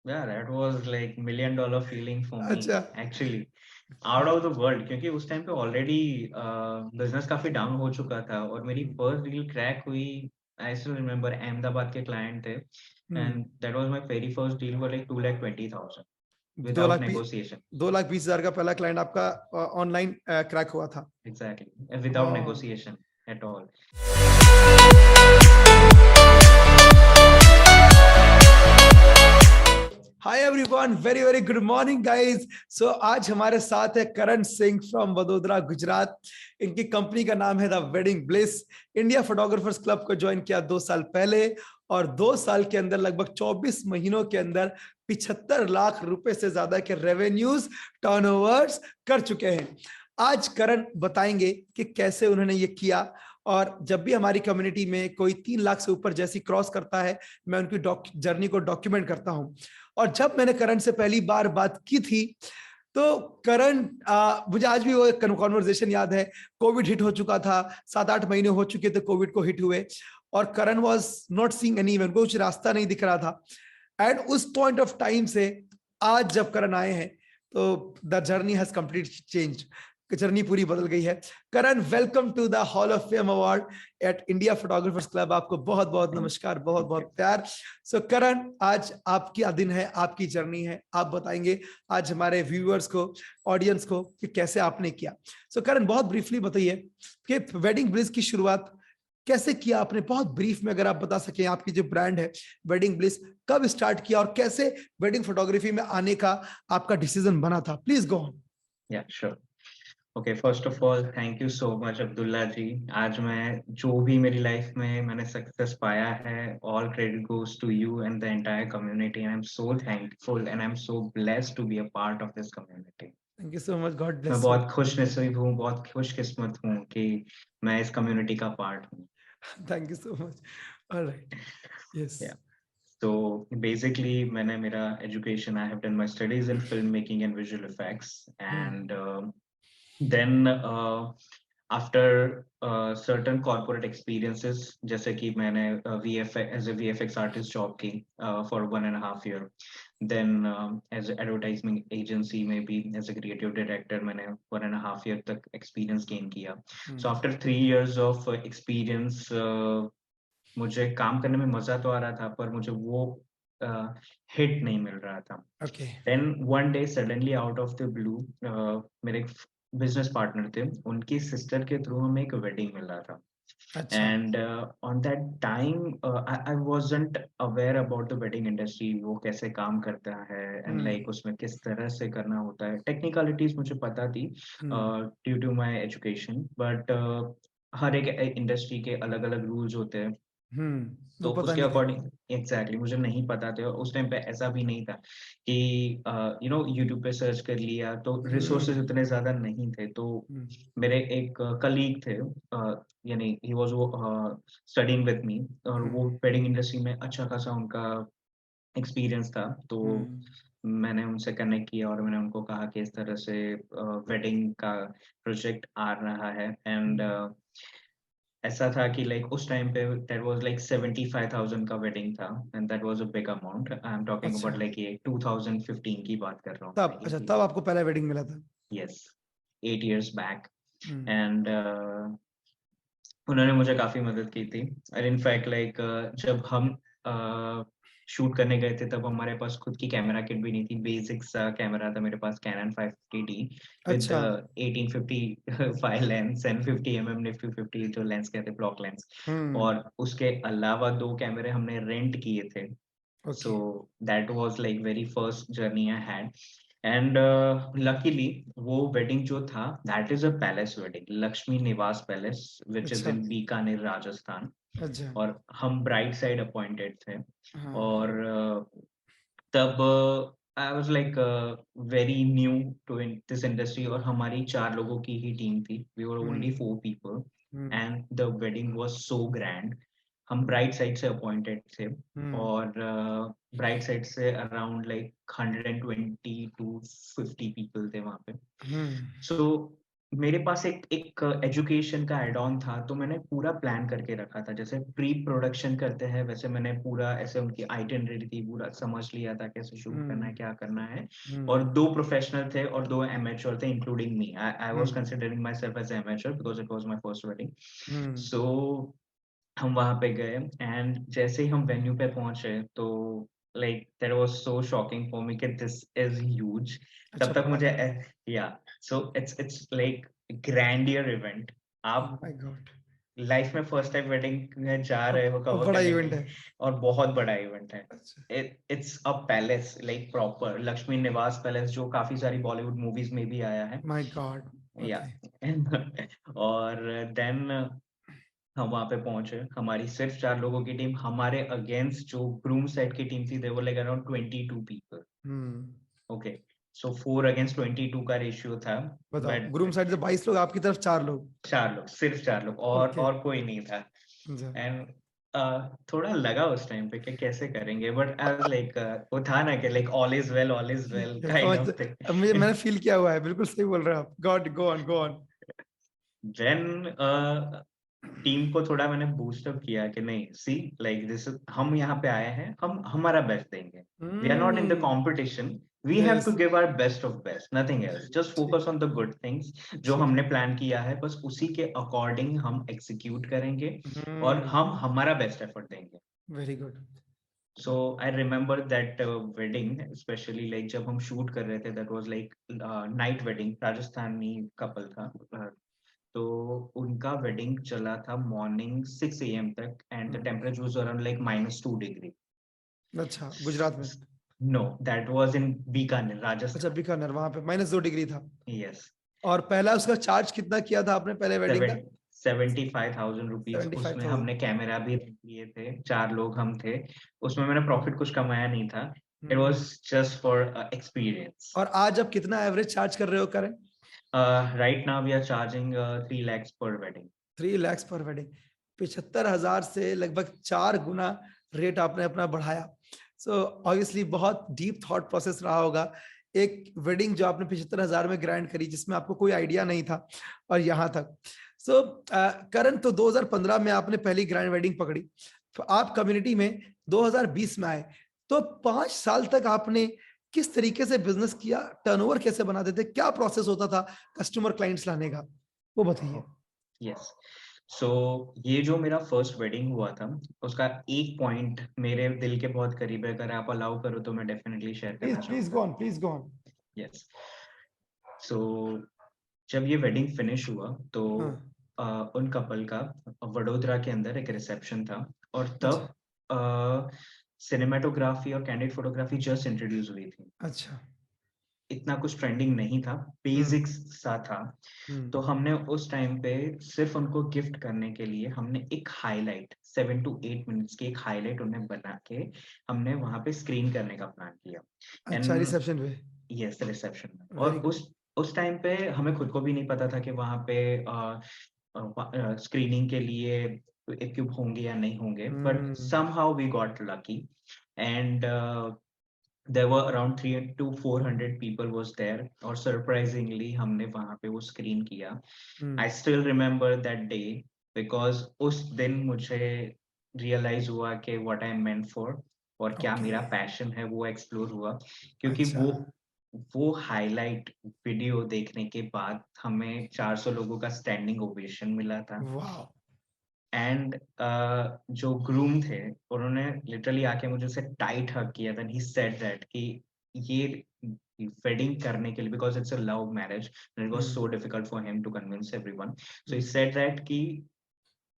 Yeah, that was like $1 million feeling for me अच्छा। actually, out of the world, क्योंकि उस time पे already business काफी down हो चुका था और मेरी हम्म। फर्स्ट डील क्रैक हुई। आई स्टिल रिमेम्बर, अहमदाबाद के क्लाइंट थे hmm. And that was my very first deal for like 2,20,000 दो विदाउट लाख बीस नेगोशिएशन। 2,20,000 का पहला क्लाइंट आपका ऑनलाइन क्रैक हुआ था। एग्जैक्टली, विदाउट हाँ। Negotiation at all. Hi everyone, very very good morning guys. So आज हमारे साथ है करण सिंह फ्रॉम वडोदरा, गुजरात। इनकी कंपनी का नाम है the wedding bliss. India photographers club को ज्वाइन किया 2 साल पहले और 2 साल के अंदर लगभग 24 महीनों के अंदर 75 लाख रुपए से ज्यादा के रेवेन्यूज टर्नओवर्स कर चुके हैं। आज करण बताएंगे कि कैसे उन्होंने ये किया। और जब भी हमारी कम्युनिटी में कोई 3 लाख से ऊपर जैसी क्रॉस करता है, मैं उनकी जर्नी को डॉक्यूमेंट करता हूं। और जब मैंने करण से पहली बार बात की थी, तो करण, मुझे आज भी वो कन्वर्सेशन याद है। कोविड हिट हो चुका था, 7-8 महीने हो चुके थे कोविड को हिट हुए, और Karan was not seeing anyone, कुछ रास्ता नहीं दिख रहा था। एंड उस पॉइंट ऑफ टाइम से आज जब करण आए हैं, तो the journey has complete change. Journey पूरी बदल गई है। Karan, welcome to the hall of fame award at India photographers club. आपको बहुत बहुत थैंक नमस्कार, बहुत यू। बहुत प्यार। सो करण, आज आपकी दिन है, आपकी जर्नी है, आप बताएंगे आज हमारे व्यूअर्स को, ऑडियंस को, कि कैसे आपने किया। सो करण, बहुत ब्रीफली बताइए कि वेडिंग ब्लिस की शुरुआत कैसे किया आपने। बहुत ब्रीफ में अगर आप बता सकें, आपकी जो ब्रांड है वेडिंग ब्लिस, कब स्टार्ट किया और कैसे वेडिंग फोटोग्राफी में आने का आपका डिसीजन बना था। Please go on. Yeah sure. Okay, first of all thank you so much Abdullah ji. आज मैं जो भी मेरी लाइफ में मैंने सक्सेस पाया है, all credit goes to you and the entire community. I am so thankful and I am so blessed to be a part of this community. Thank you so much, God may bless you. बहुत खुश नसीब हूँ, बहुत खुशकिस्मत हूँ कि मैं इस कम्युनिटी का पार्ट हूँ। Thank you so much. Alright. Yes. Yeah. So basically, मैंने मेरा education, I have done my studies in filmmaking and visual effects, and then after certain corporate experiences, जैसे कि मैंने VFX as a VFX artist job की for 1.5 year, then as a advertising agency में भी as a creative director मैंने 1.5 year तक experience gain किया. So after 3 years of experience, मुझे काम करने में मजा तो आ रहा था, पर मुझे वो हिट नहीं मिल रहा था। Okay. Then one day suddenly out of the blue, मेरे एक बिजनेस पार्टनर थे, उनकी सिस्टर के थ्रू हमें एक वेडिंग मिला था। अच्छा। And on that time I wasn't aware about the wedding industry, वो कैसे काम करता है एंड लाइक उसमें किस तरह से करना होता है। टेक्निकलिटीज मुझे पता थी due to my education, but हर एक इंडस्ट्री के अलग अलग रूल्स होते हैं, वो तो पता उसके नहीं थे। अकॉर्डिंग एग्जैक्टली मुझे नहीं पता था। उस टाइम पे ऐसा भी नहीं था कि यूट्यूब पे सर्च कर लिया, तो रिसोर्सेज हम्म। उतने ज्यादा नहीं थे। तो हम्म। मेरे एक कलीग थे, यानी ही वाज वो स्टडीइंग विद मी, और वो हम्म। वेडिंग इंडस्ट्री में अच्छा खासा उनका एक्सपीरियंस था। तो हम्म। मैंने उनसे कनेक्ट किया और मैंने उनको कहा कि इस तरह से वेडिंग का प्रोजेक्ट आ रहा है। एंड हम्म। ऐसा था कि लाइक उस टाइम पे दैट वाज लाइक 75,000 का वेडिंग था, and that was a big amount. I am talking अच्छा। अबाउट लाइक ये 2015 की बात कर रहा हूँ मैं तब, ये अच्छा, तब चीजें। आपको पहला वेडिंग मिला था। Yes, 8 years back. Hmm. And उन्होंने मुझे काफी मदद की थी। और इनफैक्ट लाइक जब हम शूट करने गए थे, तब हमारे पास खुद की कैमरा किट भी नहीं थी। बेसिक सा कैमरा था मेरे पास, कैनन 550D विद अच्छा। 1855 लेंस एंड 50 mm निफ्टी 50 जो लेंस कहते हैं, ब्लॉक लेंस। हम्म। और उसके अलावा 2 कैमरे हमने रेंट किए थे। Okay. So that was like very first journey I had. And luckily वो wedding जो था, that is a palace wedding, Lakshmi Niwas Palace, which is अच्छा। in Bikaner, Rajasthan. अच्छा। और हम ब्राइट साइड अपॉइंटेड थे। हाँ। और तब I was like very new to this industry, और हमारी 4 लोगों की ही टीम थी। We were only hmm. 4 people, hmm. And the wedding was so grand. हम ब्राइट साइड से अपॉइंटेड थे, हम्म। और ब्राइट साइड से अराउंड लाइक 120 to 50 people थे वहां पे। हम्म। सो मेरे पास एक एजुकेशन का एड ऑन था, तो मैंने पूरा प्लान करके रखा था। जैसे प्री प्रोडक्शन करते हैं वैसे मैंने पूरा ऐसे उनकी आइटिनरी थी, पूरा समझ लिया था कैसे शूट करना है, क्या करना है। और 2 प्रोफेशनल थे और 2 एमेच्योर थे, including me. I was considering myself as amateur because it was my first wedding. So हम वहां पे गए एंड जैसे ही हम वेन्यू पे पहुंचे तो like that was so shocking for me कि दिस इज ह्यूज। अच्छा, तब तक बड़ा मुझे था। Yeah so it's like grandeur event. Oh आप माय गॉड। लाइफ में फर्स्ट टाइम वेडिंग में जा रहे हो और कवर बड़ा करने के इवेंट लिए, है। और बहुत बड़ा इवेंट है। अच्छा। It's a palace, like proper Lakshmi निवास पैलेस, जो काफी सारी बॉलीवुड मूवीज में भी आया है। My God. या ओके। और देन हम वहां पे पहुंचे, हमारी सिर्फ 4 लोगों की टीम, हमारे अगेंस्ट जो ग्रूम साइड की टीम थी they were like around 22 people. Okay, so 4 against 22 का रेशियो था। बताओ, बट ग्रूम साइड से 22 लोग, आपकी तरफ 4 लोग। 4 लोग, सिर्फ 4 लोग, ओके। और कोई नहीं था। अच्छा। एंड थोड़ा लगा उस टाइम पे कि कैसे करेंगे, बट आई वाज लाइक वो था ना कि like all is well kind समझ, ऑफ अब मुझे, मैंने थिंग। फील किया हुआ है, बिल्कुल सही बोल रहे हो आप। God, go on, go on. Then team को थोड़ा मैंने बूस्टअप किया कि नहीं, सी लाइक दिस, हम यहाँ पे आए हैं, हम हमारा बेस्ट देंगे। We are not in the competition, we have yes. To give our best of best, nothing else, just ठीक, focus on the good things. जो ठीक हमने है। प्लान किया है बस उसी के अकॉर्डिंग हम एग्जीक्यूट करेंगे, और हम्म। हम हमारा बेस्ट एफर्ट देंगे। Very good. So I remember that wedding, especially like जब हम shoot कर रहे थे, that was like night wedding, Rajasthani couple था। तो उनका वेडिंग चला था मॉर्निंग 6 AM तक, and the temperature was around like -2 degree. अच्छा, गुजरात में। No, that was in Bikaner, अच्छा, राजस्थान। बीकानेर, वहां पे -2 डिग्री था। यस। और पहला उसका चार्ज कितना किया था आपने पहले वेडिंग का? 75,000 रुपीज। उसमें 75,000। हमने कैमरा भी रख लिए थे, 4 लोग हम थे। उसमें मैंने प्रॉफिट कुछ कमाया नहीं था, it was just for experience. और आज आप कितना एवरेज चार्ज कर रहे हो करें? Right now we are charging 3 lakhs per wedding. 3 lakh per wedding. 75,000 से लगभग 4 गुना रेट आपने अपना बढ़ाया। सो ऑब्वियसली बहुत डीप थॉट प्रोसेस रहा होगा। एक वेडिंग जो आपने 75,000 में ग्रैंड करी, जिसमें आपको कोई आइडिया नहीं था, और यहाँ तक। सो करण, तो 2015 में आपने पहली ग्रैंड वेडिंग पकड़ी, तो आप कम्युनिटी में 2020 में आए। तो 5 साल तक आपने किस तरीके से बिजनेस किया? टर्नओवर कैसे बनाते थे? क्या प्रोसेस होता था कस्टमर क्लाइंट्स लाने का? वो बताइए। यस। सो ये जो मेरा फर्स्ट वेडिंग हुआ था, उसका एक पॉइंट मेरे दिल के बहुत करीब है, अगर आप अलाउ करो तो मैं डेफिनेटली शेयर करना प्लीज, प्लीज गो चाहूंगा। On, please go on. Yes. So जब ये वेडिंग फिनिश हुआ तो हाँ। उन कपल का वडोदरा के अंदर एक रिसेप्शन था, और अच्छा। तब सिनेमेटोग्राफी और कैंडिड फोटोग्राफी जस्ट इंट्रोड्यूस हुई थी। अच्छा। इतना कुछ ट्रेंडिंग नहीं था, बेसिक्स सा था। तो हम्म। हमने उस टाइम पे सिर्फ उनको गिफ्ट करने के लिए हमने एक हाईलाइट 7 to 8 मिनट्स की एक हाईलाइट उन्हें बना के हमने वहां पे स्क्रीन करने का प्लान किया। अच्छा, एंड रिसेप्शन पे। यस, रिसेप्शन में। और वेरी गुड। उस टाइम पे हमें खुद को भी नहीं पता था कि वहां पे स्क्रीनिंग के लिए इक्विप होंगे या नहीं होंगे, but hmm. somehow we got lucky, and there were around 300 to 400 people was there, और surprisingly हमने वहां पे वो स्क्रीन किया। I hmm. still remember that day because उस दिन मुझे रियलाइज हुआ कि what I meant for, और क्या ओके। मेरा पैशन है वो एक्सप्लोर हुआ। क्योंकि अच्छा। वो हाईलाइट वीडियो देखने के बाद हमें 400 लोगों का स्टैंडिंग ओवेशन मिला था। वाह। एंड जो ग्रूम थे उन्होंने लिटरली आके मुझे से टाइट हग किया था, ही सेड दैट कि ये वेडिंग करने के लिए, because it's a love marriage, it was so hmm. Difficult for him to convince everyone. So he hmm. Said that कि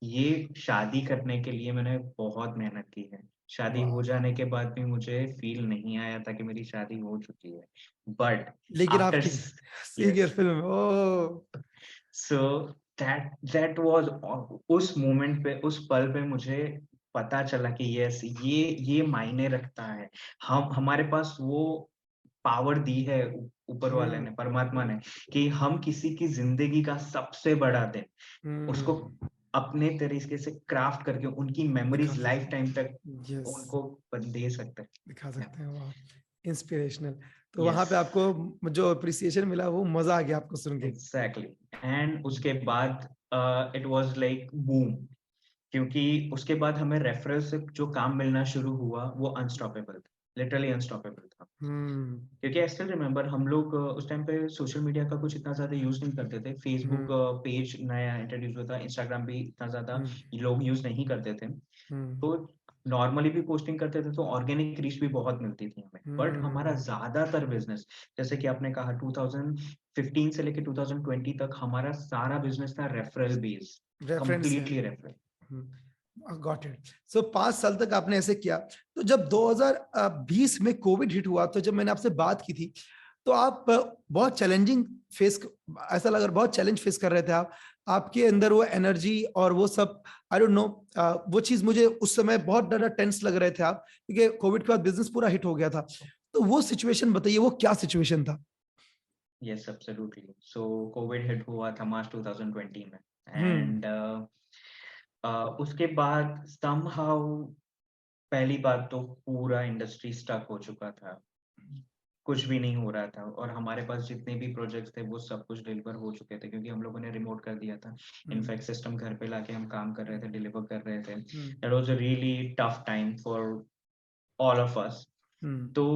ये शादी करने के लिए मैंने बहुत मेहनत की है। शादी हो वाह। जाने के बाद भी मुझे फील नहीं आया था कि मेरी शादी हो चुकी है, बट लेकिन आफ्टर, आपकी senior yes, film, oh. So that was, उस मोमेंट पे, उस पल पे मुझे पता चला कि यस, ये मायने रखता है। हम हमारे पास वो पावर दी है ऊपर वाले हम्म। ने, परमात्मा ने, कि हम किसी की जिंदगी का सबसे बड़ा दिन उसको हम्म। अपने तरीके से क्राफ्ट करके उनकी दिखा मेमोरीज लाइफ सकते टाइम तक हैं। यस। उनको दे सकते दिखा हैं। सकते हैं, वाह। इंस्पिरेशनल। तो वहां यस पे आपको जो अप्रिसिएशन मिला वो मजा आ गया आपको सुन के। एग्जैक्टली। एंड उसके बाद इट वाज लाइक बूम, क्योंकि उसके बाद हमें रेफरल से जो काम मिलना शुरू हुआ वो अनस्टॉपेबल था, लिटरली अनस्टॉपेबल था। हम्म। क्योंकि आई स्टिल रिमेम्बर हम लोग उस टाइम पे सोशल मीडिया का कुछ इतना ज्यादा यूज नहीं करते थे, फेसबुक हम्म। पेज नया इंट्रोड्यूस हुआ था, इंस्टाग्राम भी इतना ज्यादा हम्म। लोग यूज नहीं करते थे। हम्म। तो नॉर्मली भी पोस्टिंग करते थे तो ऑर्गेनिक रीच भी बहुत मिलती थी हमें, बट हमारा हम्म। ज्यादातर बिजनेस, जैसे कि आपने कहा 2015 से लेके 2020 तक हमारा सारा बिजनेस था रेफरल बेस्ड, रेफरेंस है। Completely referral. Got it. So 5 साल तक आपने ऐसे किया। तो जब 2020 में कोविड हिट हुआ, तो जब मैंने आपसे बात की थी, तो आप बहुत चैलेंजिंग फेस, ऐसा लग रहा बहुत चैलेंज फेस कर रहे थे आप। आपके अंदर वो एनर्जी और वो सब, आई डोंट नो, वो चीज मुझे उस समय बहुत ज्यादा टेंस लग रहे थे आप, क्योंकि कोविड के बाद बिजनेस पूरा हिट हो गया था। तो वो सिचुएशन बताइए, वो क्या सिचुएशन था? Yes absolutely. So Covid hit हुआ था मार्च 2020 में, हम्म। एंड उसके बाद समहाउ पहली बात तो पूरा इंडस्ट्री स्टक हो चुका था, कुछ भी नहीं हो रहा था, और हमारे पास जितने भी प्रोजेक्ट्स थे वो सब कुछ डिलीवर हो चुके थे क्योंकि हम लोगों ने रिमोट कर दिया था। हम्म। इनफैक्ट सिस्टम घर पे लाके हम काम कर रहे थे, डिलीवर कर रहे थे। Hmm. That was a really tough time for all of us. Hmm. तो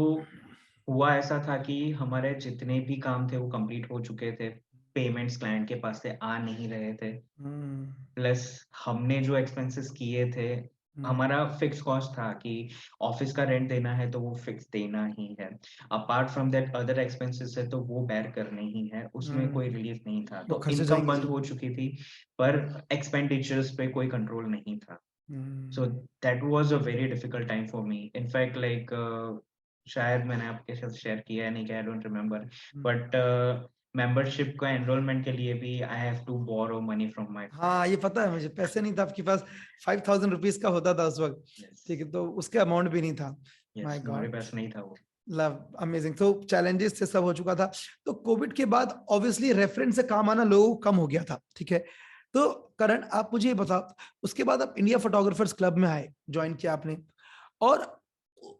हुआ ऐसा था कि हमारे जितने भी काम थे वो कंप्लीट हो चुके थे, पेमेंट्स क्लाइंट के पास से आ नहीं रहे थे, हम्म। प्लस हमने जो एक्सपेंसेस किए थे, हम्म। हमारा फिक्स कॉस्ट था कि ऑफिस का रेंट देना है तो वो फिक्स देना ही है, apart from that other expenses है तो वो बेयर करने ही है, उसमें कोई हम्म। रिलीफ नहीं था। वो तो खर्चे इनकम जाएंगे बंद जी। हो चुकी थी, पर एक्सपेंडिचर्स पे कोई कंट्रोल नहीं था। So hmm. That was a very difficult time for me. In fact like शायद मैंने आपके साथ शेयर किया है नहीं कि I don't remember, hmm. But membership का एनरोलमेंट के लिए भी I have to borrow money from my हाँ, ये पता है मुझे, पैसे नहीं था आपके पास। 5,000 रुपीज का होता था उस वक्त। फ्रेंड्स। ठीक है, तो उसका अमाउंट भी नहीं था। यस माय हमारे गॉड। पास नहीं था वो। Love, amazing. तो चैलेंजेस से सब हो चुका था। तो कोविड के बाद ऑब्वियसली रेफरेंस से काम आना लोगों को कम हो गया था, ठीक है। तो करण, आप मुझे ये बताओ, उसके बाद आप इंडिया फोटोग्राफर्स क्लब में आए, ज्वाइन किया आपने, और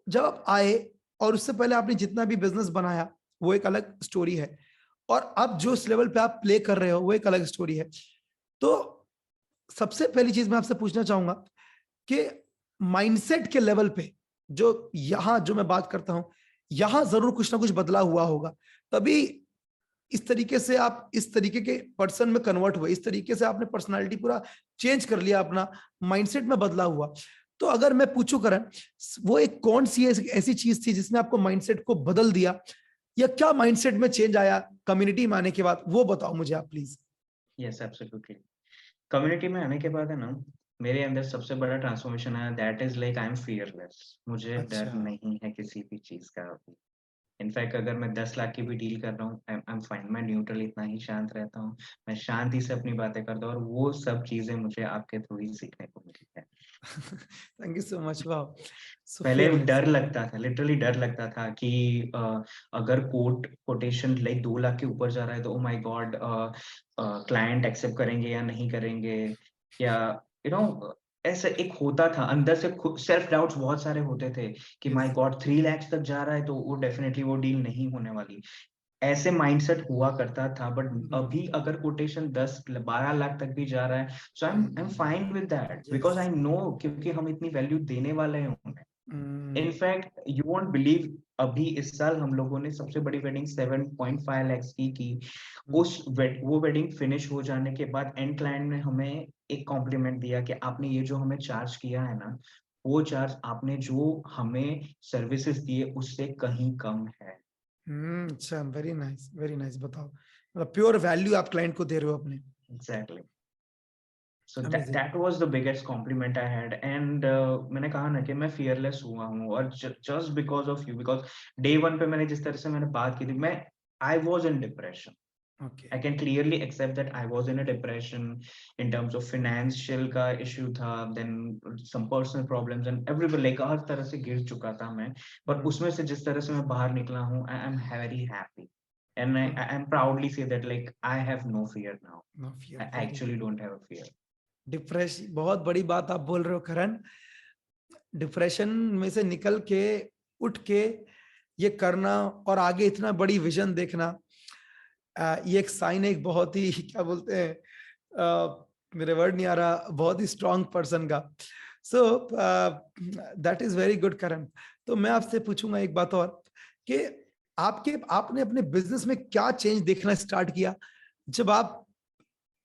जब आप आए, और उससे पहले आपने जितना भी बिजनेस बनाया वो एक अलग स्टोरी है, और अब जो इस लेवल पे आप प्ले कर रहे हो वो एक अलग स्टोरी है। तो सबसे पहली चीज मैं आपसे पूछना चाहूंगा कि माइंडसेट के लेवल पे, जो यहां जो मैं बात करता हूं, यहां जरूर कुछ ना कुछ बदला हुआ होगा, तभी इस तरीके से आप इस तरीके के पर्सन में कन्वर्ट हुए, इस तरीके से आपने पर्सनालिटी पूरा चेंज कर लिया, अपना माइंडसेट में बदला हुआ। तो अगर मैं पूछूं करण, वो एक कौन सी ऐसी चीज थी जिसने आपको माइंडसेट को बदल दिया, या क्या माइंडसेट में चेंज आया कम्युनिटी में आने के बाद, वो बताओ मुझे आप प्लीज। Yes absolutely. कम्युनिटी में आने के बाद है ना, मेरे अंदर सबसे बड़ा ट्रांसफॉर्मेशन आया, that is like I am fearless. मुझे डर अच्छा। नहीं है किसी भी चीज का अभी। इनफैक्ट अगर मैं 10 लाख की भी डील कर रहा हूँ, आई एम फाइन, मैं न्यूट्रल इतना ही शांत रहता हूँ, मैं शांति से अपनी बातें करता हूँ, और वो सब चीजें मुझे आपके थ्रू ही सीखने को मिली है। Thank you so much. Wow, so पहले फियरलेस। डर लगता था, लिटरली डर लगता था कि अगर कोटेशन लाइक 2 लाख के ऊपर जा रहा है तो oh my God, client accept करेंगे या नहीं करेंगे, या यू नो ऐसा एक होता था अंदर से, सेल्फ डाउट्स बहुत सारे होते थे कि माय यस। गॉड 3 लाख तक जा रहा है तो वो डेफिनेटली वो डील नहीं होने वाली। ऐसे माइंडसेट हुआ करता था, बट अभी अगर कोटेशन 10-12 लाख तक भी जा रहा है, so I am fine with that, yes. Because I know, क्योंकि हम इतनी वैल्यू देने वाले हैं उन्हें। इनफैक्ट यू वोंट बिलीव, अभी इस साल हम लोगों ने सबसे बड़ी वेडिंग 7.5 लाख की। वो वेडिंग फिनिश हो जाने के बाद एंड क्लाइंट ने हमें एक कॉम्प्लीमेंट दिया कि आपने ये जो हमें चार्ज किया है ना, वो चार्ज आपने जो हमें सर्विसेज दिए उससे कहीं कम है। अच्छा, वेरी नाइस, वेरी नाइस। बताओ, मतलब प्योर वैल्यू आप क्लाइंट को दे रहे हो अपने। Exactly. So amazing. That was the biggest compliment I had, and मैंने कहा ना कि मैं फियरलेस हुआ हूँ, और just because of you, because day one पे मैंने जिस तरह से मैंने बात की थी, मैं I was in depression. Okay. I can clearly accept that I was in a depression in terms of financial का issue था, then some personal problems and everywhere, like हर तरह से गिर चुका था मैं, पर उसमें से जिस तरह से मैं बाहर निकला हूँ, I am very happy, and I am proudly say that like I have no fear now. No I fear, very actually don't have a fear. Depression, बहुत बड़ी बात आप बोल रहे हो करण। डिप्रेशन में से निकल के, उठ के, ये करना और आगे इतना बड़ी विजन देखना, ये एक साइन है एक बहुत ही क्या बोलते हैं, मेरे वर्ड नहीं आ रहा, बहुत ही स्ट्रांग पर्सन का। So that is very good Karan. तो मैं आपसे पूछूंगा एक बात और कि आपने अपने बिजनेस में क्या चेंज देखना स्टार्ट किया जब आप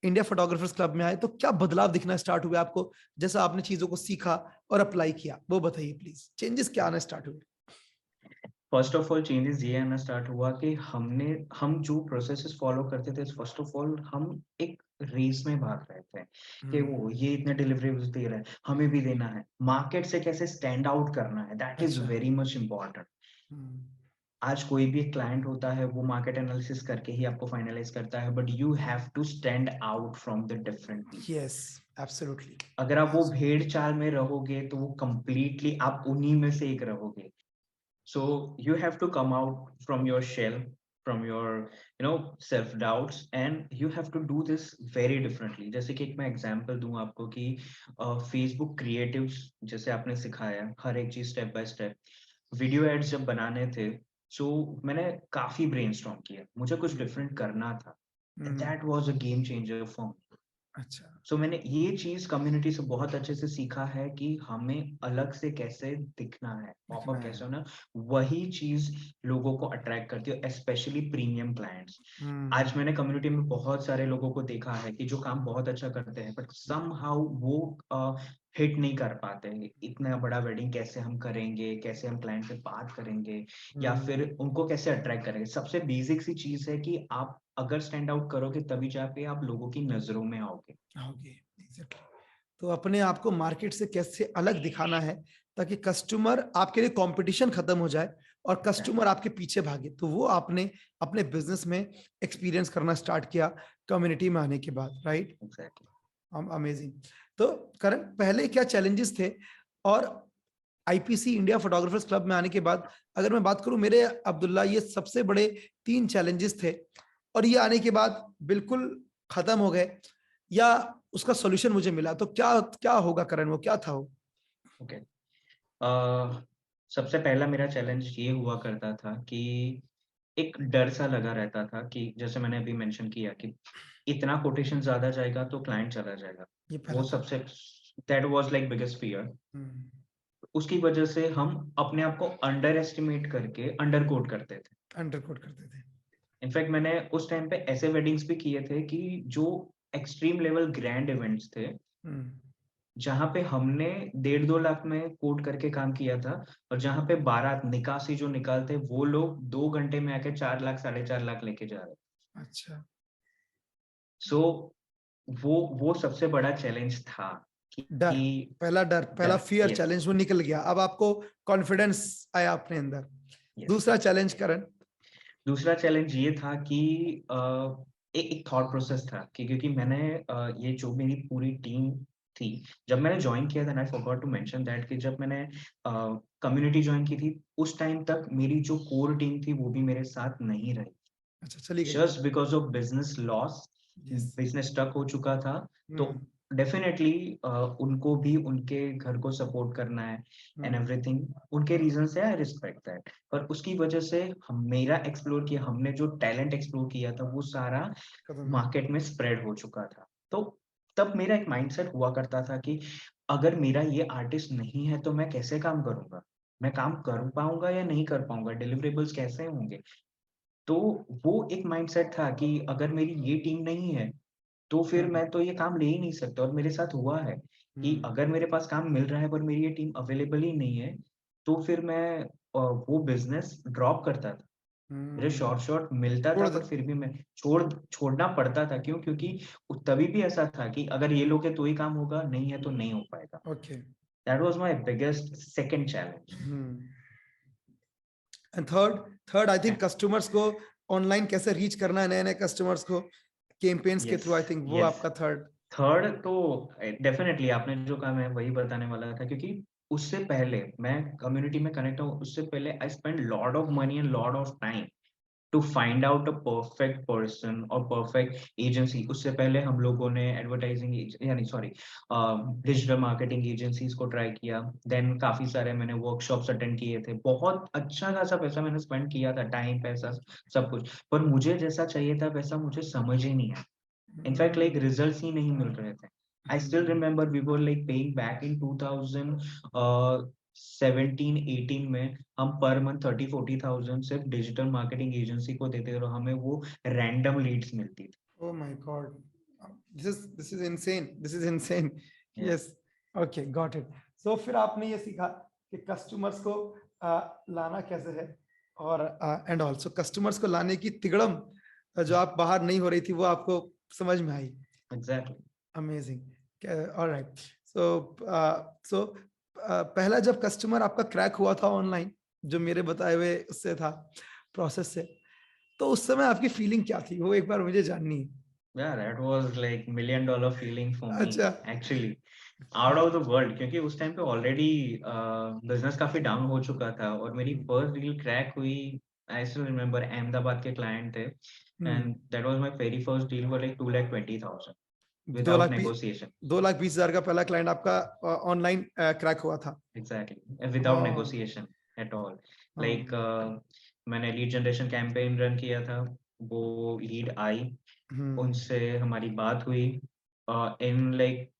इंडिया फोटोग्राफर्स क्लब में आए? तो क्या बदलाव दिखना स्टार्ट हुआ आपको जैसा आपने चीजों को सीखा और अप्लाई किया? वो बताइए प्लीज, चेंजेस क्या आना स्टार्ट हुए? फर्स्ट ऑफ ऑल चेंजेस ये आना स्टार्ट हुआ कि हम जो प्रोसेसेस फॉलो करते थे, फर्स्ट ऑफ ऑल हम एक रेस में भाग रहे थे कि वो ये इतने डिलीवरेबल्स दे रहा है, हमें भी देना है। मार्केट से कैसे स्टैंड आउट करना है, दैट इज अच्छा। Very much important. आज कोई भी क्लाइंट होता है वो मार्केट एनालिसिस करके ही आपको फाइनलाइज करता है, but you have to stand out from the different people. Yes, absolutely. अगर आप वो भेड़ चाल में रहोगे तो वो कंप्लीटली आप उन्हीं में से एक रहोगे। So you have to come out from your shell, from your self doubts, and you have to do this very differently. जैसे कि एक मैं एग्जांपल दूं आपको कि फेसबुक क्रिएटिव्स जैसे आपने सिखाया हर एक चीज step by step, video ads जब बनाने थे, सो मैंने काफी ब्रेनस्टॉर्म किया, मुझे कुछ डिफरेंट करना था। That was a game changer for me. अच्छा। सो मैंने ये चीज कम्युनिटी से बहुत अच्छे से सीखा है कि हमें अलग से कैसे दिखना है, पॉप दिखना अप है। कैसे होना। वही चीज लोगों को अट्रैक्ट करती है, स्पेशली प्रीमियम क्लाइंट्स। आज मैंने कम्युनिटी में बहुत सारे लोगों को देखा है कि जो काम बहुत अच्छा करते हैं, बट समहाउ वो हिट नहीं कर पाते। इतना बड़ा वेडिंग कैसे हम करेंगे, कैसे हम क्लाइंट से बात करेंगे, या फिर उनको कैसे अट्रैक्ट करेंगे। सबसे बेसिक सी चीज है कि आप अगर स्टैंड आउट करोगे तभी जाके आप लोगों की नजरों में आओगे। Okay, exactly. तो अपने आप को मार्केट से कैसे अलग दिखाना है ताकि कस्टमर आपके लिए कंपटीशन खत्म हो जाए और कस्टमर आपके पीछे भागे, तो वो आपने अपने बिजनेस में एक्सपीरियंस करना स्टार्ट किया कम्युनिटी में आने के बाद, राइट? एग्जैक्टली। अमेजिंग। तो करण, पहले क्या चैलेंजेस थे और आईपीसी इंडिया फोटोग्राफर्स क्लब में आने के बाद, अगर मैं बात करूं मेरे अब्दुल्ला, ये सबसे बड़े 3 चैलेंजेस थे और ये आने के बाद बिल्कुल खत्म हो गए या उसका सॉल्यूशन मुझे मिला, तो क्या क्या होगा करण, वो क्या था वो? ओके। सबसे पहला मेरा चैलेंज ये हुआ करता था कि एक डर सा लगा रहता था कि जैसे मैंने अभी मेंशन किया कि इतना कोटेशन ज्यादा जाएगा तो क्लाइंट चला जाएगा। ये वो पहला था। सबसे that was like biggest fear. Hmm. उसकी वजह से हम अपने आप को अंडर एस्टिमेट करके अंडर कोट करते थे। अंडर कोड करते थे। इनफैक्ट मैंने उस टाइम पे ऐसे वेडिंग्स भी किए थे कि जो एक्सट्रीम लेवल ग्रैंड इवेंट्स थे, हम्म। जहाँ पे हमने 1.5-2 लाख में कोट करके काम किया था, और जहाँ पे बारात निकासी जो निकालते वो लोग 2 घंटे में आके 4 लाख 4.5 लाख लेके जा रहे। अच्छा। सो वो सबसे बड़ा चैलेंज था डर, कि पहला डर, पहला डर। फियर यस, चैलेंज वो निकल गया, अब आपको कॉन्फिडेंस आया अपने अंदर। यस। दूसरा चैलेंज करण? दूसरा चैलेंज ये था कि एक थॉट प्रोसेस था कि क्योंकि मैंने ये जो मेरी पूरी टीम थी, जब मैंने ज्वाइन किया था, I forgot to mention that कि जब मैंने कम्युनिटी ज्वाइन की थी उस टाइम तक मेरी जो कोर टीम थी वो भी मेरे साथ नहीं रही, अच्छा, चली गई वो। Just because of business loss. Yes. Business stuck हो चुका था। तो हम्म। डेफिनेटली उनको भी उनके घर को सपोर्ट करना है एंड एवरीथिंग, उनके रीजन से आई रिस्पेक्ट दैट। पर उसकी वजह से हम मेरा एक्सप्लोर किया, हमने जो टैलेंट एक्सप्लोर किया था वो सारा खत्म हो मार्केट में स्प्रेड हो चुका था। तो तब मेरा एक माइंडसेट हुआ करता था कि अगर मेरा ये आर्टिस्ट नहीं है तो मैं कैसे काम करूंगा, मैं काम कर पाऊंगा या नहीं कर पाऊंगा, डिलीवरेबल्स कैसे होंगे। तो वो एक माइंडसेट था कि अगर मेरी ये टीम नहीं है तो फिर गया। मैं तो ये काम ले ही नहीं सकता। और मेरे साथ हुआ है कि हम्म। अगर मेरे पास काम मिल रहा है पर मेरी ये टीम अवेलेबल ही नहीं है, तो फिर मैं वो बिजनेस ड्रॉप करता था। मुझे शॉर्ट शॉर्ट मिलता छोड़ था दे। पर फिर भी मैं छोड़ना पड़ता था। क्यों? क्योंकि तभी भी ऐसा था कि अगर ये लोग है तो ही काम होगा, नहीं है तो नहीं हो पाएगा। Okay. That was my biggest second challenge. Hmm. And third? Third I think customers को ऑनलाइन कैसे रीच करना है, नए नए कस्टमर्स को कैंपेन्स के यस, थ्रू, आई थिंक वो यस। आपका थर्ड। थर्ड तो डेफिनेटली आपने जो कहा मैं वही बताने वाला था, क्योंकि उससे पहले मैं कम्युनिटी में कनेक्ट हूँ, उससे पहले I spend lot of money and lot of time to find out a perfect person और परफेक्ट एजेंसी। उससे पहले हम लोगों ने एडवर्टाइजिंग यानी सॉरी डिजिटल मार्केटिंग एजेंसीज को ट्राई किया। देन काफी सारे मैंने वर्कशॉप्स अटेंड किए थे, बहुत अच्छा खासा पैसा मैंने स्पेंड किया था, टाइम पैसा सब कुछ, पर मुझे जैसा चाहिए था वैसा मुझे समझ ही नहीं आया। इनफैक्ट लाइक रिजल्ट्स ही नहीं मिल रहे थे। I still remember we were like paying back in 2017-18 में हम पर मंथ 30-40,000 सिर्फ डिजिटल मार्केटिंग एजेंसी को देते थे और हमें वो रैंडम लीड्स मिलती थी। Oh my God. This is insane. This is insane. Yeah. Yes. Okay, got it. So फिर आपने ये सीखा कि कस्टमर्स को लाना कैसे है, और एंड ऑल्सो कस्टमर्स को लाने की तिगड़म जो आप बाहर नहीं हो रही थी वो आपको समझ में आई। Exactly. अमेजिंग। ऑलराइट। सो पहला जब कस्टमर आपका क्रैक हुआ था ऑनलाइन, जो मेरे बताए हुए उससे था प्रोसेस से, तो उस समय आपकी फीलिंग क्या थी वो एक बार मुझे जाननी है। Yeah, that was like $1 million feeling for me अच्छा। actually, out of the world, क्योंकि उस टाइम पे ऑलरेडी बिजनेस काफी डाउन हो चुका था और मेरी फर्स्ट डील क्रैक हुई। आई स्टिल रिमेम्बर, अहमदाबाद के क्लाइंट थे and that was my very first deal for like 2,20,000 without negotiation. 2,20,000 का पहला क्लाइंट आपका ऑनलाइन क्रैक हुआ था। Exactly, without negotiation at all. Like मैंने लीड जनरेशन कैंपेन रन किया था, वो लीड आई, उनसे हमारी बात हुई, इन लाइक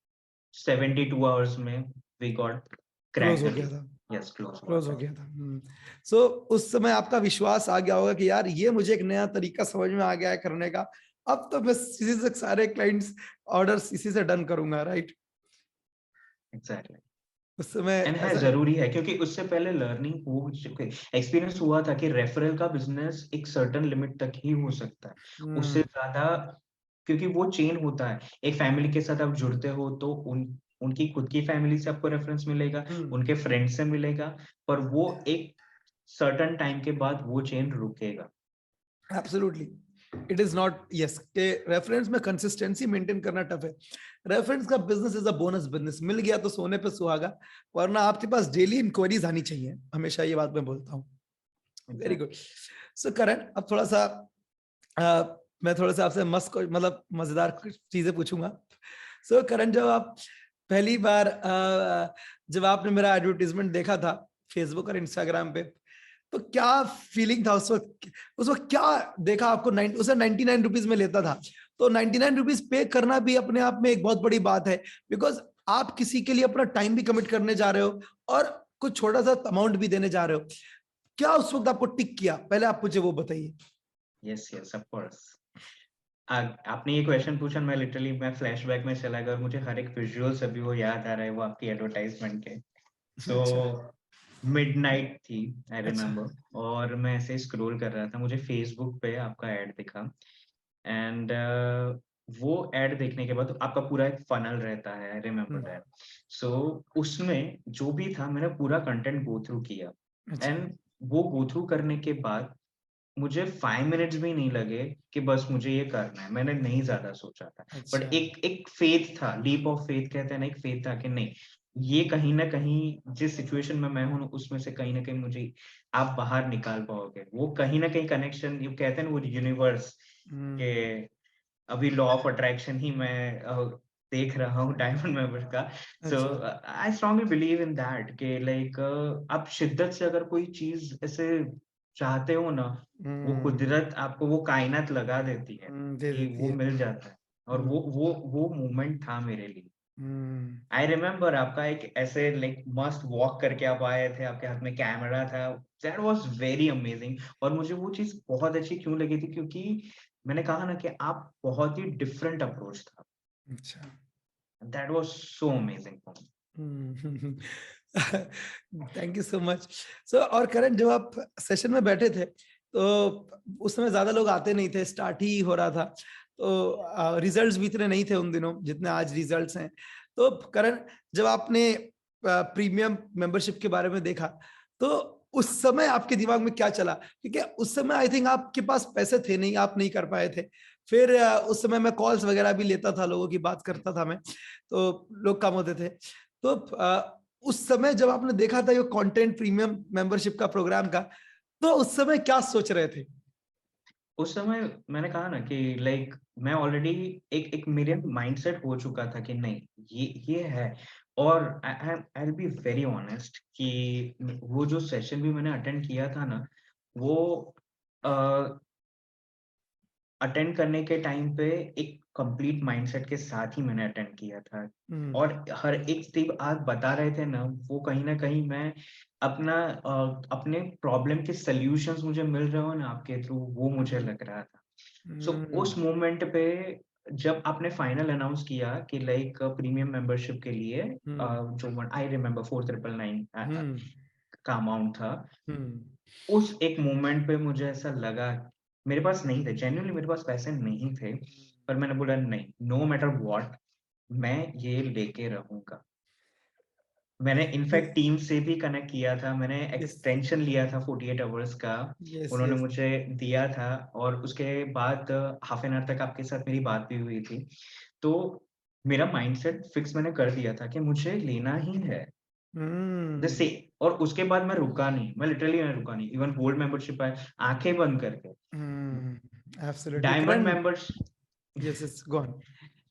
72 आवर्स में वी गॉट क्लोज हो क्रैक गया था। यस, क्लोज हो गया था। सो उस समय आपका विश्वास आ गया होगा कि यार ये मुझे एक नया तरीका समझ में आ गया है करने का, अब तो मैं इसी से सारे क्लाइंट्स ऑर्डर्स इसी से डन करूंगा, राइट? एग्जैक्टली। उस समय एंड है जरूरी है, क्योंकि उससे पहले लर्निंग हो चुके, एक्सपीरियंस हुआ था कि रेफरल का बिजनेस एक सर्टेन लिमिट तक ही हो सकता है, उससे ज्यादा, क्योंकि वो चेन होता है। एक फैमिली के साथ आप जुड़ते हो तो उनकी खुद की फैमिली से आपको रेफरेंस मिलेगा, उनके फ्रेंड से मिलेगा, पर वो एक सर्टेन टाइम के बाद वो चेन रुकेगा। Absolutely, it is not, yes, के रेफरेंस में कंसिस्टेंसी मेंटेन करना टफ है। रेफरेंस का business is a bonus business, मिल गया तो सोने पे सुहागा, वरना आपके पास डेली इंक्वायरीज आनी चाहिए, हमेशा ये बात मैं बोलता हूँ। Very good. सो करण, अब थोड़ा सा मैं थोड़ा सा आपसे मस्त मतलब मजेदार चीजें पूछूंगा। सो करण, जब आप पहली बार जब आपने मेरा एडवर्टीजमेंट देखा था फेसबुक और इंस्टाग्राम पे, तो क्या फीलिंग था उस वक्त? उस वक्त क्या देखा आपको? उसे 99 रुपीज में लेता था, तो 99 रुपीज पे करना भी अपने आप में एक बहुत बड़ी बात है, बिकॉज आप किसी के लिए अपना टाइम भी कमिट करने जा रहे हो और कुछ छोटा सा अमाउंट भी देने जा रहे हो। क्या उस वक्त आपको टिक किया, पहले आप मुझे वो बताइए। Yes yes, of course. आपने ये क्वेश्चन पूछा, मैं फ्लैशबैक में चला गया और मुझे हर एक विजुअल अभी वो याद आ रहा है, वो आपकी एडवर्टाइजमेंट के। सो मिडनाइट थी, आई रिमेम्बर, और मैं ऐसे स्क्रॉल कर रहा था, मुझे फेसबुक पे आपका ऐड दिखा एंड वो ऐड देखने के बाद आपका पूरा एक फनल रहता है, आई रिमेम्बर दैट। सो उसमें जो भी था मैंने पूरा कंटेंट गो थ्रू किया एंड वो गो थ्रू करने के बाद मुझे 5 मिनट्स भी नहीं लगे कि बस मुझे ये करना है, मैंने नहीं ज्यादा सोचा था। बट एक फेथ था, लीप ऑफ फेथ कहते हैं ना, एक फेथ था कि नहीं, ये कहीं ना कहीं जिस सिचुएशन में मैं हूँ उसमें से कहीं ना कहीं मुझे आप बाहर निकाल पाओगे। वो कहीं ना कहीं कनेक्शन, ये कहते हैं ना वो यूनिवर्स के, अभी लॉ ऑफ अट्रैक्शन ही मैं देख रहा हूँ डायमंड मेंबर का। So I strongly believe in that कि लाइक आप शिद्दत से अगर कोई चीज ऐसे चाहते हो ना, वो कुदरत आपको वो कायनात लगा देती है कि वो मिल जाता है। और वो मोमेंट था मेरे लिए। आई रिमेम्बर आपका एक ऐसे लाइक मस्त वॉक करके आप आए थे, आपके हाथ में कैमरा था, दैट वाज वेरी अमेजिंग। और मुझे वो चीज बहुत अच्छी क्यों लगी थी, क्योंकि मैंने कहा ना कि आप बहुत ही डिफरेंट अप्रोच था। अच्छा, that was so amazing for me. Thank you so much. So और करण, जब आप सेशन में बैठे थे तो उस समय ज्यादा लोग आते नहीं थे, स्टार्ट ही हो रहा था, तो रिजल्ट्स भी इतने नहीं थे उन दिनों जितने आज रिजल्ट्स हैं। तो करण, जब आपने प्रीमियम मेंबरशिप के बारे में देखा तो उस समय आपके दिमाग में क्या चला? क्योंकि उस समय आई थिंक आपके पास पैसे थे नहीं, आप नहीं कर पाए थे। फिर उस समय मैं कॉल्स वगैरह भी लेता था, लोगों की बात करता था मैं, तो लोग कम होते थे। तो उस समय जब आपने देखा था ये कंटेंट प्रीमियम मेंबरशिप का प्रोग्राम का, तो उस समय क्या सोच रहे थे? उस समय मैंने कहा ना कि लाइक मैं ऑलरेडी एक एक मेरे माइंडसेट हो चुका था कि नहीं, ये है। और I will be very honest कि वो जो सेशन भी मैंने अटेंड किया था ना, वो अटेंड करने के टाइम पे एक कंप्लीट माइंडसेट के साथ ही मैंने अटेंड किया था। और हर एक स्टेप आप बता रहे थे ना, वो कहीं ना कहीं मैं अपने प्रॉब्लम के सॉल्यूशंस मुझे मिल रहे हो ना आपके थ्रू, वो मुझे लग रहा था। सो उस मोमेंट पे जब आपने फाइनल अनाउंस किया कि लाइक प्रीमियम मेंबरशिप के लिए जो आई रिमेम्बर 4999 का अमाउंट था, उस एक मोमेंट पे मुझे ऐसा लगा, मेरे पास नहीं थे, जेन्युइनली मेरे पास पैसे नहीं थे, पर मैंने बोला नहीं, नो मैटर व्हाट, मैं ये लेके रहूंगा। मैंने इनफैक्ट टीम से भी कनेक्ट किया था, मैंने एक्सटेंशन लिया था 48 आवर्स का, उन्होंने मुझे दिया था, और उसके बाद हाफ एन आवर तक आपके साथ मेरी बात भी हुई थी। तो मेरा माइंडसेट फिक्स मैंने कर दिया था कि मुझे लेना ही है जैसे। और उसके बाद मैं रुका नहीं, मैं लिटरली मैं रुका नहीं, इवन गोल्ड मेंबरशिप है, आंखें बंद करके। Absolutely diamond Karan, membership yes yes go on.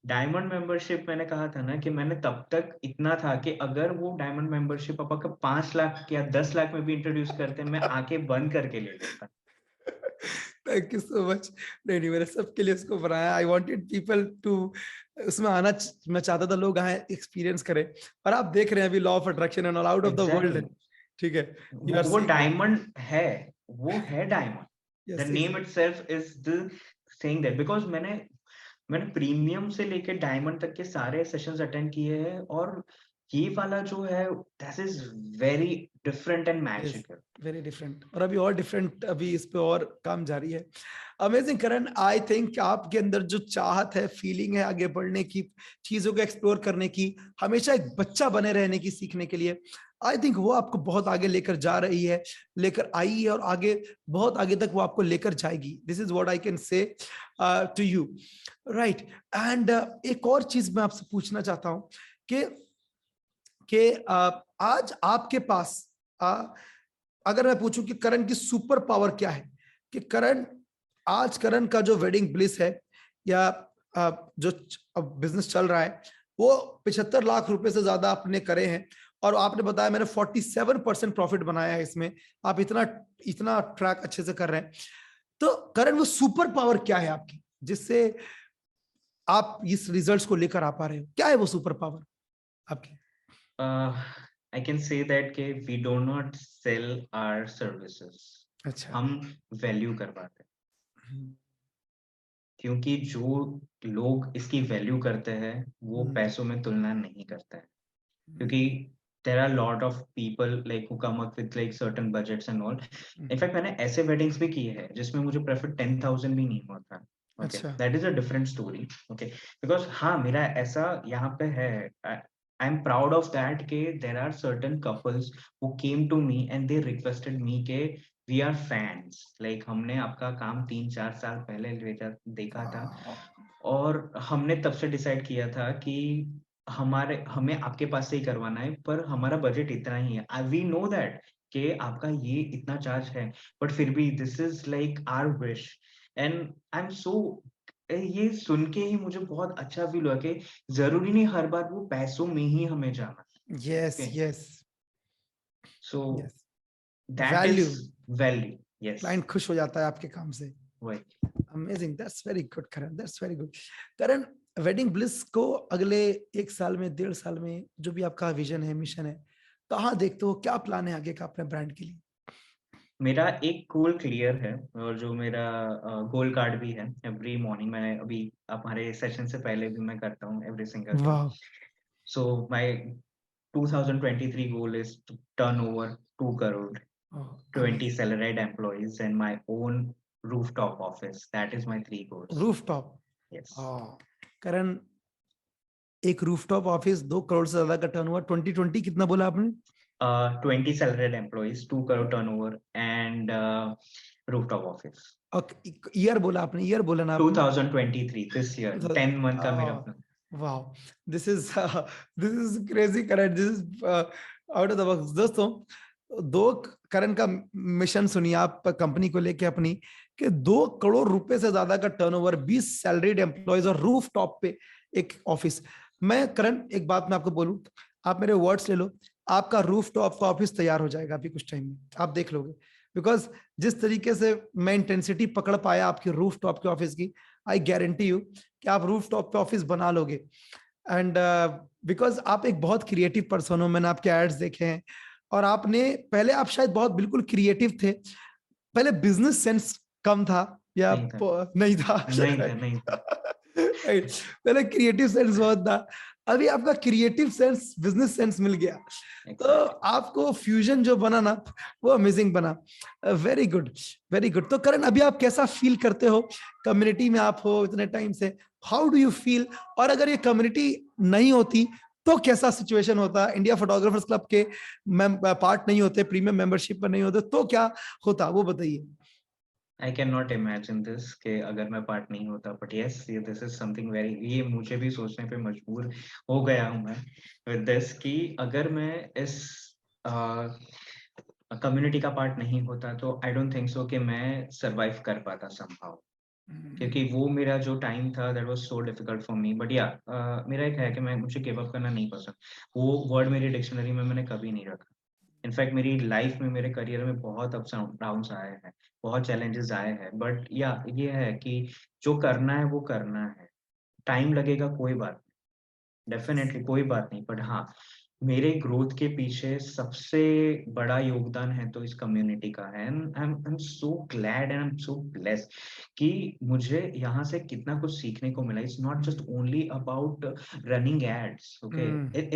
Diamond membership मैंने कहा था ना कि मैंने तब तक इतना था कि अगर वो डायमंड मेंबरशिप पापा का 5 लाख या 10 लाख में भी इंट्रोड्यूस करते, मैं आंखें बंद करके ले लेता। Thank you so much. नहीं नहीं, मैंने सबके लिए उसको बनाया, आई वांटेड पीपल टू उसमें आना, मैं चाहता था लोग आए एक्सपीरियंस करें। और आप देख रहे हैं अभी law of attraction and all out of the world exactly है, ठीक है, यू आर वो सीइंग दैट। डायमंड है, वो है diamond. The yes name itself is the saying that, because मैंने प्रीमियम से लेके डायमंड तक के सारे सेशंस अटेंड किए हैं, और ये वाला जो है that is very different and magical. Very different, और अभी और डिफरेंट, अभी इस पे और काम जारी है। अमेजिंग करण, आई थिंक आपके अंदर जो चाहत है, फीलिंग है आगे बढ़ने की, चीजों को एक्सप्लोर करने की, हमेशा एक बच्चा बने रहने की, सीखने के लिए, आई थिंक वो आपको बहुत आगे लेकर जा रही है, लेकर आई है, और आगे बहुत आगे तक वो आपको लेकर जाएगी। This is what I can say to you, right. And एक और चीज मैं आपसे पूछना चाहता हूं कि आज आपके पास अगर मैं पूछूं कि करण की सुपर पावर क्या है, कि करण का जो वेडिंग ब्लिस है, या जो बिजनेस चल रहा है, वो 75 लाख रुपए से ज्यादा आपने करे हैं, और आपने बताया मैंने 47% प्रॉफिट बनाया है इसमें, आप इतना इतना ट्रैक अच्छे से कर रहे हैं। तो करण, वो सुपर पावर क्या है आपकी, जिससे आप इस रिजल्ट्स को लेकर आ पा रहे हो? क्या है वो सुपर पावर आपकी? I can say that कि we do not sell our services, अच्छा, हम वैल्यू करवाते हैं, क्योंकि जो लोग इसकी वैल्यू करते हैं वो पैसों में तुलना नहीं करते हैं, क्योंकि there are lot of people like who come up with like certain budgets and all. In fact मैंने ऐसे weddings भी किए हैं जिसमें मुझे प्रॉफिट 10,000 भी नहीं हुआ था। Okay, that is a different story. Okay, because हाँ मेरा ऐसा यहाँ पे है, I'm proud of that कि there are certain couples who came to me and they requested me कि we are fans, like हमने आपका काम 3-4 साल पहले देखा था, और हमने तब से डिसाइड किया था कि हमें आपके पास से ही करवाना है, पर हमारा बजट इतना ही है। वी नो दैट कि आपका ये इतना चार्ज है, बट फिर भी this is like our wish, and I am so, ये सुन के ही मुझे बहुत अच्छा फील हुआ कि जरूरी नहीं हर बार वो पैसों में ही हमें जाना। Yes yes, so that is value, value. Yes, client खुश हो जाता है आपके काम से। वही। Amazing, that's very good Karan, that's very good Karan. Wedding bliss को अगले 1 साल में, 1.5 साल में, जो भी आपका विजन है, मिशन है, कहाँ देखते हो, क्या प्लान है आगे का अपने ब्रांड के लिए? मेरा एक गोल क्लियर है, और जो मेरा गोल कार्ड भी है, एवरी मॉर्निंग मैं अभी हमारे सेशन से पहले भी मैं करता हूँ एवरी सिंगल डे। वाह, So my 2023 goal is to turn over 2 crore, 20 salaried employees, and my own rooftop office. That is my 3 goals. Rooftop, Yes. करण, एक रूफटॉप ऑफिस, 2 करोड़ से ज्यादा का टर्नओवर, 2020 कितना बोला आपने? 20 salaried employees, 2 crore turnover, and rooftop office. Year बोला आपने, year बोला ना आपने? 2023, this year, 10 month का मेरा plan. Wow, this is crazy correct, this is out of the box. दोस्तों, दो करण का मिशन सुनिए आप कंपनी को लेके अपनी, कि 2 करोड़ रुपए से ज्यादा का टर्नओवर, 20 सैलरीड एम्प्लॉयज और रूफ टॉप पे एक ऑफिस। मैं करण एक बात मैं आपको बोलूं, आप मेरे वर्ड्स ले लो, आपका रूफ टॉप का ऑफिस तैयार हो जाएगा अभी कुछ टाइम में, आप देख लोगे। बिकॉज जिस तरीके से मैं इंटेंसिटी पकड़ पाया आपकी रूफ टॉप के ऑफिस की, आई गारंटी यू कि आप रूफ टॉप पे ऑफिस बना लोगे। एंड बिकॉज आप एक बहुत क्रिएटिव पर्सन हो, मैंने आपके एड्स देखे हैं, और आपने पहले आप शायद बहुत बिल्कुल क्रिएटिव थे, पहले बिजनेस सेंस कम था या नहीं था, नहीं था नहीं था, नहीं था। पहले क्रिएटिव सेंस बहुत था, अभी आपका क्रिएटिव सेंस बिजनेस सेंस मिल गया, तो एग्जैक्टली। आपको फ्यूजन जो बना ना वो अमेजिंग बना। Very good, very good. तो करण अभी आप कैसा फील करते हो, कम्युनिटी में आप हो इतने टाइम से, हाउ डू यू फील, और अगर ये कम्युनिटी नहीं होती तो कैसा सिचुएशन होता, इंडिया फोटोग्राफर्स क्लब के पार्ट नहीं होते, प्रीमियम मेंबरशिप पर नहीं होते तो क्या होता, वो बताइए। I can not imagine this कि अगर मैं पार्ट नहीं होता, बट यस, ये दिस इज समथिंग वेरी, ये मुझे भी सोचने पे मजबूर हो गया हूँ मैं विद दिस, कि अगर मैं इस कम्युनिटी का पार्ट नहीं होता तो आई डोंट थिंक सो कि मैं सरवाइव कर पाता समहाउ, क्योंकि वो मेरा जो टाइम था that was so difficult for me. But या मेरा एक है कि मैं, मुझे गिव अप करना नहीं पसंद, वो वर्ड मेरी डिक्शनरी में मैंने कभी नहीं रखा। इनफैक्ट मेरी लाइफ में, मेरे करियर में बहुत अप्स डाउन्स आए हैं, बहुत चैलेंजेस आए हैं, बट या ये है कि जो करना है वो करना है। टाइम लगेगा, कोई बात नहीं, डेफिनेटली कोई बात नहीं, बट हाँ, मेरे ग्रोथ के पीछे सबसे बड़ा योगदान है तो इस कम्युनिटी का है। And I am so glad and I am so blessed कि मुझे यहाँ से कितना कुछ सीखने को मिला। It's not just only about running ads, okay,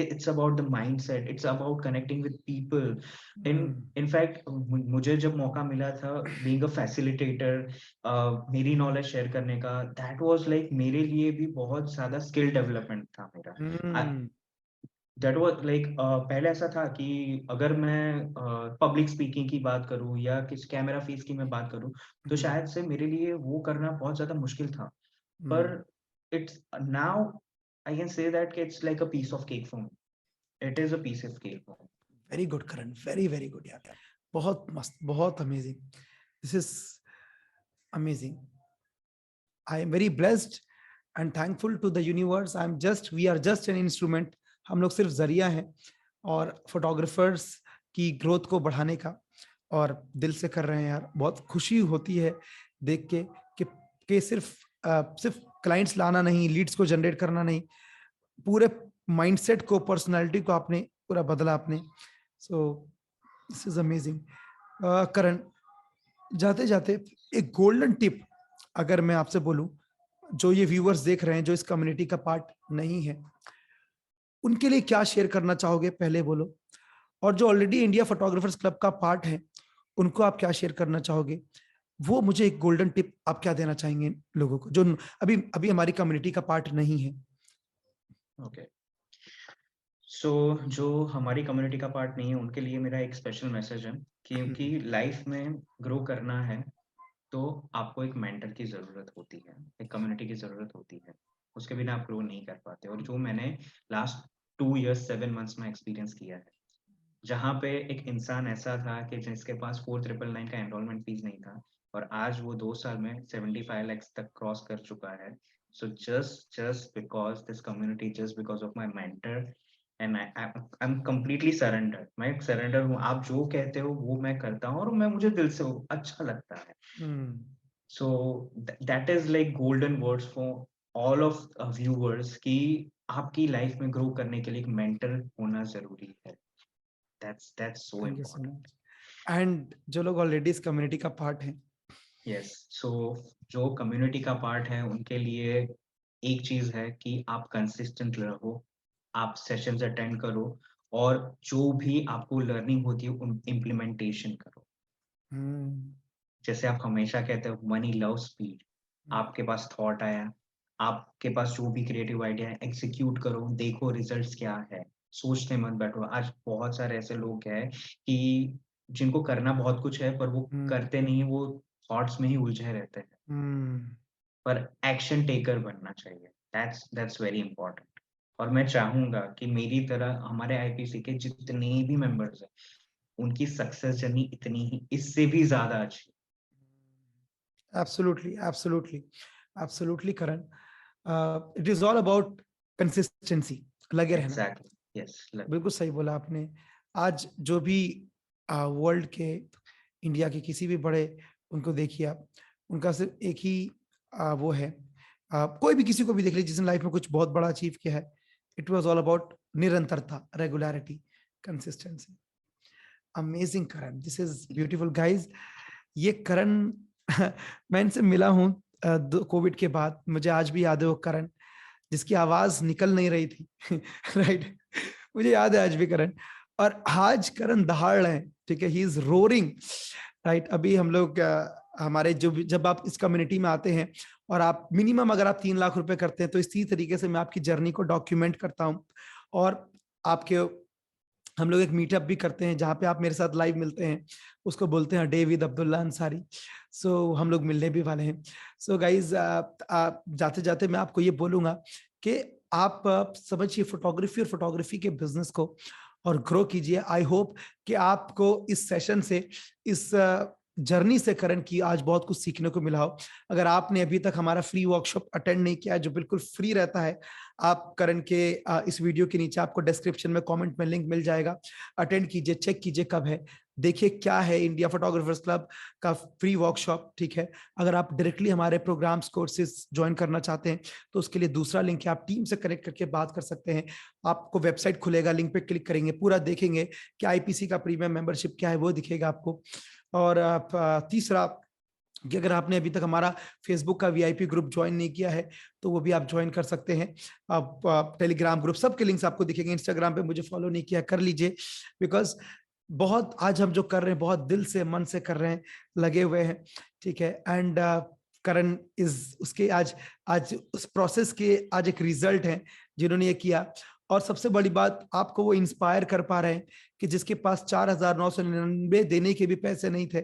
it's about the mindset, it's about connecting with people. In fact मुझे जब मौका मिला था बीइंग अ फैसिलिटेटर, मेरी नॉलेज शेयर करने का, दैट वाज लाइक मेरे लिए भी बहुत ज्यादा स्किल डेवलपमेंट था मेरा। दैट वाज लाइक, पहले ऐसा था कि अगर मैं पब्लिक स्पीकिंग की बात करूं या किस कैमरा फेस की मैं बात करूं, तो शायद से मेरे लिए वो करना बहुत ज्यादा मुश्किल था। पर it's now, I can say that कि it's like a piece of cake for me, it is a piece of cake for me. Very good Karan, very very good यार, बहुत मस्त, बहुत amazing, this is amazing. I am very blessed and thankful to the universe, I am just, we are just an instrument, हम लोग सिर्फ जरिया हैं और फोटोग्राफर्स की ग्रोथ को बढ़ाने का, और दिल से कर रहे हैं यार, बहुत खुशी होती है देख के कि सिर्फ क्लाइंट्स लाना नहीं, लीड्स को जनरेट करना नहीं, पूरे माइंडसेट को, पर्सनालिटी को आपने पूरा बदला आपने। So this is amazing. Karan, जाते जाते एक गोल्डन टिप अगर मैं आपसे बोलूं, जो ये व्यूअर्स देख रहे हैं जो इस कम्युनिटी का पार्ट नहीं है, उनके लिए क्या शेयर करना चाहोगे, पहले बोलो। और जो ऑलरेडी इंडिया फोटोग्राफर्स क्लब का पार्ट है, उनको आप क्या शेयर करना चाहोगे, वो मुझे एक गोल्डन टिप आप क्या देना चाहेंगे लोगों को जो अभी अभी हमारी कम्युनिटी का पार्ट नहीं है। ओके, सो जो हमारी कम्युनिटी का पार्ट नहीं है उनके लिए मेरा एक स्पेशल मैसेज है, क्योंकि लाइफ में ग्रो करना है तो आपको एक मेंटर की जरूरत होती है, एक कम्युनिटी की जरूरत होती है। उसके बिना आप ग्रो नहीं कर पाते। और जो मैंने लास्ट 2 years 7 months में एक्सपीरियंस किया है, जहाँ पे एक इंसान ऐसा था कि जिसके पास 4999 का एनरोलमेंट फीस नहीं था, और आज वो 2 साल में 75 lakhs तक क्रॉस कर चुका है। So just because this community, just because of my mentor, and I am completely surrender, मैं एक सरेंडर हूँ। आप जो कहते हो वो मैं करता हूँ, और मैं, मुझे दिल से वो अच्छा लगता है। सो that is like golden words for all of viewers, कि आपकी लाइफ में ग्रो करने के लिए एक मेंटर होना जरूरी है। That's so thank you so important. Much. And जो लोग ऑलरेडी इस कम्युनिटी का पार्ट है, Yes. So जो कम्युनिटी का पार्ट है उनके लिए एक चीज है कि आप कंसिस्टेंट रहो, आप सेशंस अटेंड करो, और जो भी आपको लर्निंग होती है उन इम्प्लीमेंटेशन करो। जैसे आप हमेशा कहते हो, मनी लव स्पीड। आपके पास थॉट आया, आपके पास जो भी क्रिएटिव आइडिया है, एग्जीक्यूट करो, देखो रिजल्ट्स क्या है, सोचते मत बैठो। आज बहुत सारे ऐसे लोग हैं कि जिनको करना बहुत कुछ है पर वो करते नहीं, वो थॉट्स में ही उलझे रहते हैं। पर एक्शन टेकर बनना चाहिए, दैट्स वेरी इंपॉर्टेंट। और मैं चाहूंगा कि मेरी तरह हमारे आईपीसी के जितने भी मेंबर्स हैं, उनकी सक्सेस जर्नी इतनी ही इससे भी ज्यादा अच्छी। Absolutely, absolutely, absolutely, Karan. It is all about consistency. लगे रहना। Exactly, yes. बिल्कुल सही बोला आपने। आज जो भी वर्ल्ड के, इंडिया के किसी भी बड़े, उनको देखिए आप, उनका सिर्फ एक ही वो है, कोई भी किसी को भी देख लीजिए जिसने लाइफ में कुछ बहुत बड़ा अचीव किया है, इट वाज ऑल अबाउट निरंतरता, regularity, consistency. Amazing Karan, this is beautiful guys. ये करण मैं इनसे मिला हूँ कोविड के बाद, मुझे आज भी याद है वो करण जिसकी आवाज निकल नहीं रही थी राइट, मुझे याद है आज भी करण। और आज करण दहाड़ रहे हैं, ठीक है, ही इज रोरिंग, राइट। अभी हम लोग हमारे जो जब आप इस कम्युनिटी में आते हैं और आप मिनिमम अगर आप 3 लाख रुपए करते हैं, तो इसी तरीके से मैं आपकी जर्नी को डॉक्यूमेंट करता हूँ। और आपके, हम लोग एक मीटअप भी करते हैं जहाँ पे आप मेरे साथ लाइव मिलते हैं, उसको बोलते हैं डे विद अब्दुल्ला अंसारी। सो हम लोग मिलने भी वाले हैं। सो गाइज, जाते जाते मैं आपको ये बोलूंगा कि आप समझिए फोटोग्राफी और फोटोग्राफी के बिजनेस को और ग्रो कीजिए। आई होप कि आपको इस सेशन से, इस जर्नी से करण की आज बहुत कुछ सीखने को मिला हो। अगर आपने अभी तक हमारा फ्री वर्कशॉप अटेंड नहीं किया है, जो बिल्कुल फ्री रहता है, आप करण के इस वीडियो के नीचे आपको डिस्क्रिप्शन में कमेंट में लिंक मिल जाएगा, अटेंड कीजिए, चेक कीजिए कब है, देखिए क्या है इंडिया फोटोग्राफर्स क्लब का फ्री वर्कशॉप, ठीक है। अगर आप डायरेक्टली हमारे प्रोग्राम्स कोर्सेज ज्वाइन करना चाहते हैं तो उसके लिए दूसरा लिंक है, आप टीम से कनेक्ट करके बात कर सकते हैं। आपको वेबसाइट खुलेगा, लिंक पे क्लिक करेंगे, पूरा देखेंगे कि आईपीसी का प्रीमियम मेंबरशिप क्या है, वो दिखेगा आपको। और तीसरा कि अगर आपने अभी तक हमारा फेसबुक का वीआईपी ग्रुप ज्वाइन नहीं किया है तो वो भी आप ज्वाइन कर सकते हैं। आप टेलीग्राम ग्रुप, सबके लिंक्स आपको दिखेंगे। इंस्टाग्राम पे मुझे फॉलो नहीं किया, कर लीजिए, बिकॉज बहुत आज हम जो कर रहे हैं बहुत दिल से, मन से कर रहे हैं, लगे हुए हैं, ठीक है। एंड करण इज उसके आज आज उस प्रोसेस के आज एक रिजल्ट है जिन्होंने ये किया। और सबसे बड़ी बात, आपको वो इंस्पायर कर पा रहे हैं कि जिसके पास 4,999 देने के भी पैसे नहीं थे,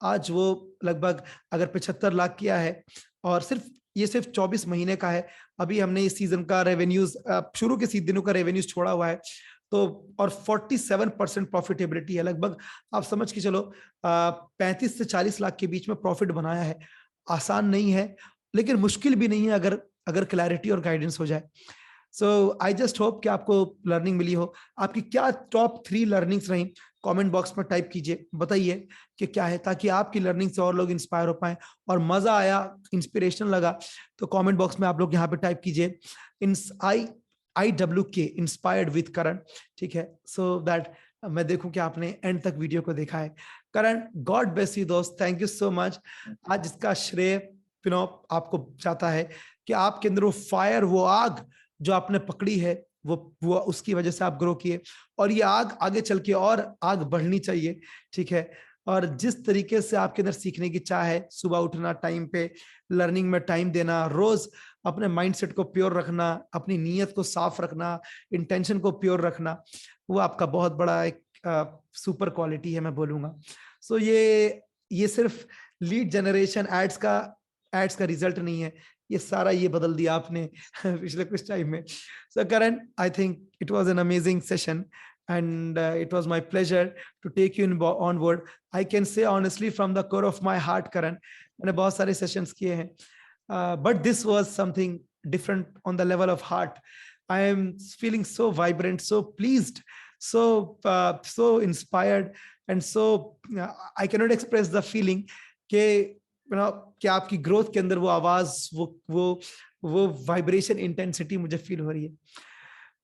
आज वो लगभग अगर 75 लाख किया है, और सिर्फ 24 महीने का है। अभी हमने इस सीजन का रेवेन्यूज, शुरू के 30 दिनों का रेवेन्यूज छोड़ा हुआ है, तो और 47% प्रॉफिटेबिलिटी है। लगभग आप समझ के चलो 35 से 40 लाख के बीच में प्रॉफिट बनाया है। आसान नहीं है, लेकिन मुश्किल भी नहीं है अगर अगर क्लैरिटी और गाइडेंस हो जाए। सो आई जस्ट होप कि आपको लर्निंग मिली हो। आपकी क्या टॉप 3 लर्निंग्स रही, कमेंट बॉक्स में टाइप कीजिए, बताइए कि क्या है, ताकि आपकी लर्निंग से और लोग इंस्पायर हो पाए। और मजा आया, इंस्पिरेशन लगा, तो कमेंट बॉक्स में आप लोग यहाँ पे टाइप कीजिए IWK, इंस्पायर्ड विद करण, ठीक है। सो दैट मैं देखूं कि आपने एंड तक वीडियो को देखा है। करण, गॉड ब्लेस यू दोस्त, थैंक यू सो मच। आज इसका श्रेय आपको जाता है कि आपके अंदर वो फायर, वो आग जो आपने पकड़ी है, वो उसकी वजह से आप ग्रो किए, और ये आग आगे चल के और आग बढ़नी चाहिए, ठीक है। और जिस तरीके से आपके अंदर सीखने की चाह है, सुबह उठना टाइम पे, लर्निंग में टाइम देना, रोज अपने माइंडसेट को प्योर रखना, अपनी नीयत को साफ रखना, इंटेंशन को प्योर रखना, वो आपका बहुत बड़ा एक सुपर क्वालिटी है, मैं बोलूंगा। सो ये सिर्फ लीड जनरेशन एड्स का रिजल्ट नहीं है, ये सारा ये बदल दिया आपने पिछले कुछ टाइम में। So Karan, I think it was an amazing session and it was my pleasure to take you on board. I can say honestly from the core of my heart, Karan, मैंने बहुत सारे सेशंस किए हैं, but this was something different on the level of heart. I am feeling so vibrant, so pleased, so inspired, and so I cannot express the feeling कि कि आपकी growth के अंदर वो आवाज, वो वाइब्रेशन, इंटेंसिटी मुझे फील हो रही है।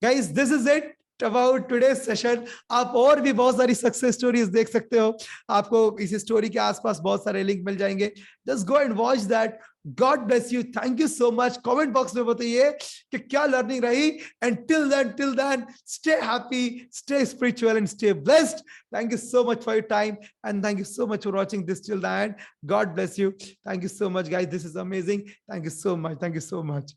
Guys, this is it about today's session. आप और भी बहुत सारी सक्सेस स्टोरीज देख सकते हो, आपको इस स्टोरी के आसपास बहुत सारे लिंक मिल जाएंगे, just go and watch that. God bless you, thank you so much. Comment box में बताइए कि क्या लर्निंग रही, and till then stay happy, stay spiritual and stay blessed. Thank you so much for your time and thank you so much for watching this till the end. God bless you, thank you so much guys, this is amazing, thank you so much, thank you so much.